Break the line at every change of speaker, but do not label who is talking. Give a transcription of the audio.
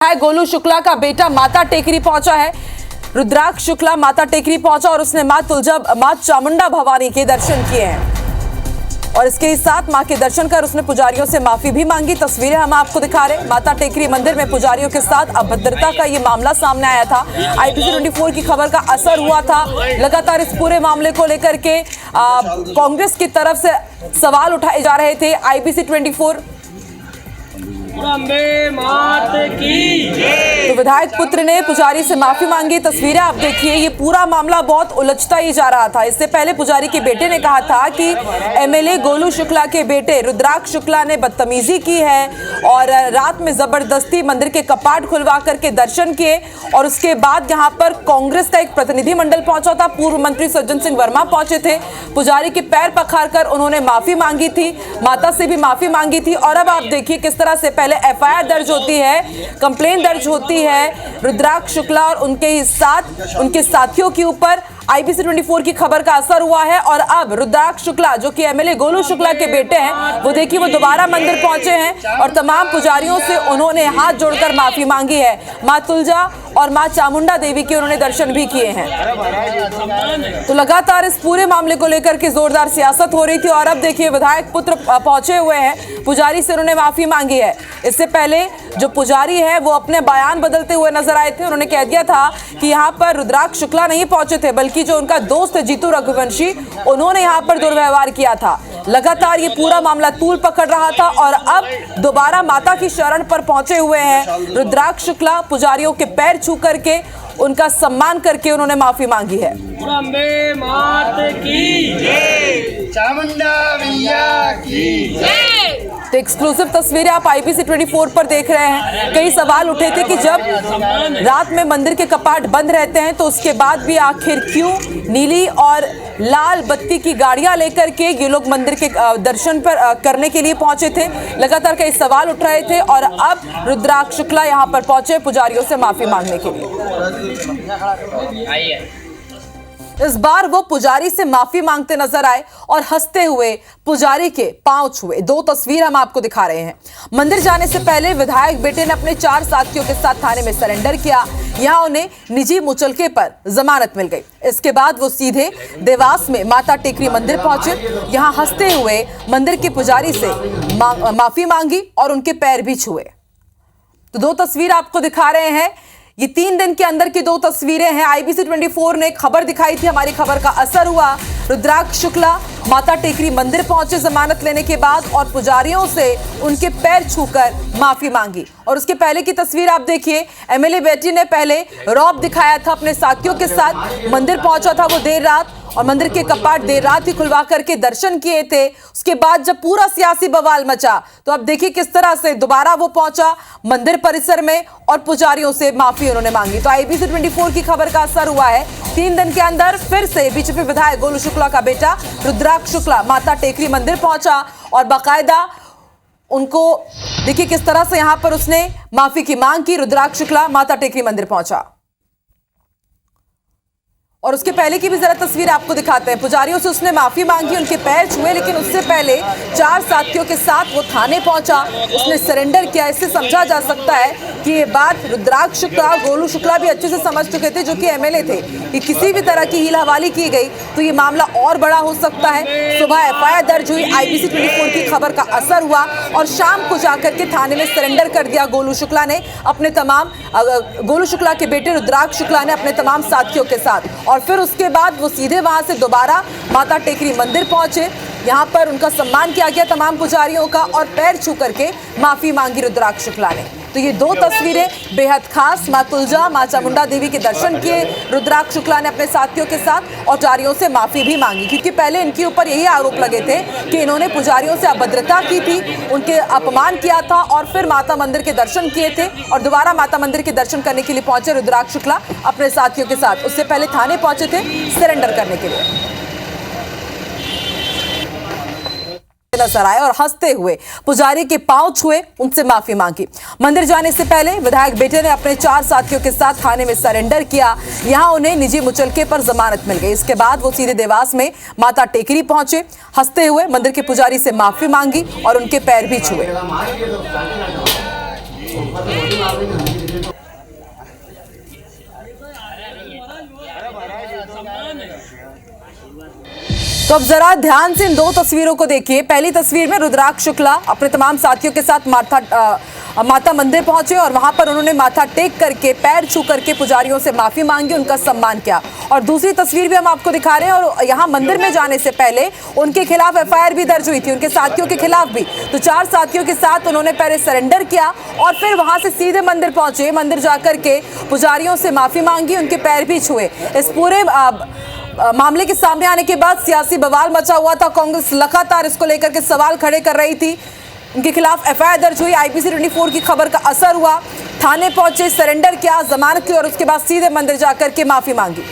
है गोलू शुक्ला का बेटा माता टेकरी पहुंचा है। रुद्राक्ष शुक्ला माता टेकरी पहुंचा और उसने मां चामुंडा भवानी के दर्शन किए हैं और इसके साथ मां के दर्शन कर उसने पुजारियों से माफी भी मांगी। तस्वीरें हम आपको दिखा रहे हैं। माता टेकरी मंदिर में पुजारियों के साथ अभद्रता का ये मामला सामने आया था। IBC 24 की खबर का असर हुआ था। लगातार इस पूरे मामले को लेकर के कांग्रेस की तरफ से सवाल उठाए जा रहे थे। IBC 24 तो विधायक पुत्र ने पुजारी से माफी मांगी। तस्वीरें आप देखिए, ये पूरा मामला बहुत उलझता ही जा रहा था। इससे पहले पुजारी के बेटे ने कहा था कि MLA गोलू शुक्ला के बेटे रुद्राक्ष शुक्ला ने बदतमीजी की है और रात में जबरदस्ती मंदिर के कपाट खुलवा करके दर्शन किए। और उसके बाद यहाँ पर कांग्रेस का एक प्रतिनिधिमंडल पहुंचा था। पूर्व मंत्री सज्जन सिंह वर्मा पहुंचे थे। पुजारी के पैर पखारकर उन्होंने माफी मांगी थी, माता से भी माफी मांगी थी। और अब आप देखिए किस तरह से पहले FIR दर्ज होती है, कंप्लेंट दर्ज होती है रुद्राक्ष शुक्ला और उनके साथियों के ऊपर। IBC 24 की खबर का असर हुआ है और अब रुद्राक्ष शुक्ला जो कि MLA गोलू शुक्ला के बेटे हैं, वो देखिए वो दोबारा मंदिर पहुंचे हैं और तमाम पुजारियों से उन्होंने हाथ जोड़कर माफी मांगी है। मां तुलजा और मां चामुंडा देवी के उन्होंने दर्शन भी किए हैं। तो लगातार इस पूरे मामले को लेकर के जोरदार सियासत हो रही थी और अब देखिए विधायक पुत्र पहुंचे हुए हैं। पुजारी से उन्होंने माफी मांगी है। इससे पहले जो पुजारी है वो अपने बयान बदलते हुए नजर आए थे। उन्होंने कह दिया था कि यहाँ पर रुद्राक्ष शुक्ला नहीं पहुंचे थे, बल्कि जो उनका दोस्त है जीतू रघुवंशी, उन्होंने यहाँ पर दुर्व्यवहार किया था। लगातार ये पूरा मामला तूल पकड़ रहा था और अब दोबारा माता की शरण पर पहुंचे हुए हैं रुद्राक्ष शुक्ला। पुजारियों के पैर छू करके उनका सम्मान करके उन्होंने माफी मांगी है। तो एक्सक्लूसिव तस्वीरें आप IBC 24 पर देख रहे हैं। कई सवाल उठे थे कि जब रात में मंदिर के कपाट बंद रहते हैं तो उसके बाद भी आखिर क्यों नीली और लाल बत्ती की गाड़ियां लेकर के ये लोग मंदिर के दर्शन पर करने के लिए पहुंचे थे। लगातार कई सवाल उठ रहे थे और अब रुद्राक्ष शुक्ला यहां पर पहुंचे पुजारियों से माफी मांगने के लिए। इस बार वो पुजारी से माफी मांगते नजर आए और हंसते हुए पुजारी के पांव छुए। दो तस्वीर हम आपको दिखा रहे हैं। मंदिर जाने से पहले विधायक बेटे ने अपने 4 साथियों के साथ थाने में सरेंडर किया। यहां उन्हें निजी मुचलके पर जमानत मिल गई। इसके बाद वो सीधे देवास में माता टेकरी मंदिर पहुंचे। यहां हंसते हुए मंदिर के पुजारी से माफी मांगी और उनके पैर भी छुए। तो दो तस्वीर आपको दिखा रहे हैं। ये 3 दिन के अंदर की 2 तस्वीरें हैं। IBC 24 ने खबर दिखाई थी, हमारी खबर का असर हुआ। रुद्राक्ष शुक्ला माता टेकरी मंदिर पहुंचे जमानत लेने के बाद और पुजारियों से उनके पैर छूकर माफी मांगी। और उसके पहले की तस्वीर आप देखिए, MLA बेटी ने पहले रौब दिखाया था अपने साथियों के साथ। मंदिर पहुंचा था वो देर रात और मंदिर के कपाट देर रात ही खुलवा करके दर्शन किए थे। उसके बाद जब पूरा सियासी बवाल मचा तो अब देखिए किस तरह से दोबारा वो पहुंचा मंदिर परिसर में और पुजारियों से माफी उन्होंने मांगी। तो IBC 24 की खबर का असर हुआ है। 3 दिन के अंदर फिर से BJP विधायक गोलू शुक्ला का बेटा रुद्राक्ष शुक्ला माता टेकरी मंदिर पहुंचा और बाकायदा उनको देखिए किस तरह से यहां पर उसने माफी की मांग की। रुद्राक्ष शुक्ला माता टेकरी मंदिर पहुंचा और उसके पहले की भी जरा तस्वीर आपको दिखाते हैं। पुजारियों से उसने माफी मांगी, उनके पैर छुए, लेकिन उससे पहले 4 साथियों के साथ वो थाने पहुंचा, उसने सरेंडर किया। इससे समझा जा सकता है कि ये बात रुद्राक्ष शुक्ला गोलू शुक्ला भी अच्छे से समझ चुके थे, जो कि MLA थे, कि किसी भी तरह की हील हवाली की गई तो ये मामला और बड़ा हो सकता है। सुबह FIR दर्ज हुई, IBC 24 की खबर का असर हुआ और शाम को जाकर के थाने में सरेंडर कर दिया गोलू शुक्ला ने अपने गोलू शुक्ला के बेटे रुद्राक्ष शुक्ला ने अपने तमाम साथियों के साथ। और फिर उसके बाद वो सीधे वहां से दोबारा माता टेकरी मंदिर पहुंचे। यहां पर उनका सम्मान किया गया तमाम पुजारियों का और पैर छू करके माफी मांगी रुद्राक्ष शुक्ला ने। तो ये 2 तस्वीरें बेहद खास। मां तुलजा मां चामुंडा देवी के दर्शन किए रुद्राक्ष शुक्ला ने अपने साथियों के साथ और पुजारियों से माफी भी मांगी, क्योंकि पहले इनके ऊपर यही आरोप लगे थे कि इन्होंने पुजारियों से अभद्रता की थी, उनके अपमान किया था और फिर माता मंदिर के दर्शन किए थे और दोबारा माता मंदिर के दर्शन करने के लिए पहुंचे रुद्राक्ष शुक्ला अपने साथियों के साथ। उससे पहले थाने पहुंचे थे सरेंडर करने के लिए। नजर आए और हंसते हुए पुजारी के पांव छुए, उनसे माफी मांगी। मंदिर जाने से पहले विधायक बेटे ने अपने 4 साथियों के साथ थाने में सरेंडर किया। यहां उन्हें निजी मुचलके पर जमानत मिल गई। इसके बाद वो सीधे देवास में माता टेकरी पहुंचे, हंसते हुए मंदिर के पुजारी से माफी मांगी और उनके पैर भी छुए। तो अब जरा ध्यान से इन दो तस्वीरों को देखिए। पहली तस्वीर में रुद्राक्ष शुक्ला अपने तमाम साथियों के साथ माता मंदिर पहुंचे और वहां पर उन्होंने माथा टेक करके पैर छू करके पुजारियों से माफी मांगी, उनका सम्मान किया। और दूसरी तस्वीर भी हम आपको दिखा रहे हैं और यहाँ मंदिर में जाने से पहले उनके खिलाफ एफआईआर भी दर्ज हुई थी, उनके साथियों के खिलाफ भी। तो 4 साथियों के साथ उन्होंने पहले सरेंडर किया और फिर वहां से सीधे मंदिर पहुंचे। मंदिर जाकर के पुजारियों से माफी मांगी, उनके पैर भी छुए। इस पूरे मामले के सामने आने के बाद सियासी बवाल मचा हुआ था। कांग्रेस लगातार इसको लेकर के सवाल खड़े कर रही थी। उनके खिलाफ एफआईआर दर्ज हुई। आईपीसी 24 की खबर का असर हुआ। थाने पहुंचे, सरेंडर किया, जमानत की और उसके बाद सीधे मंदिर जाकर के माफी मांगी।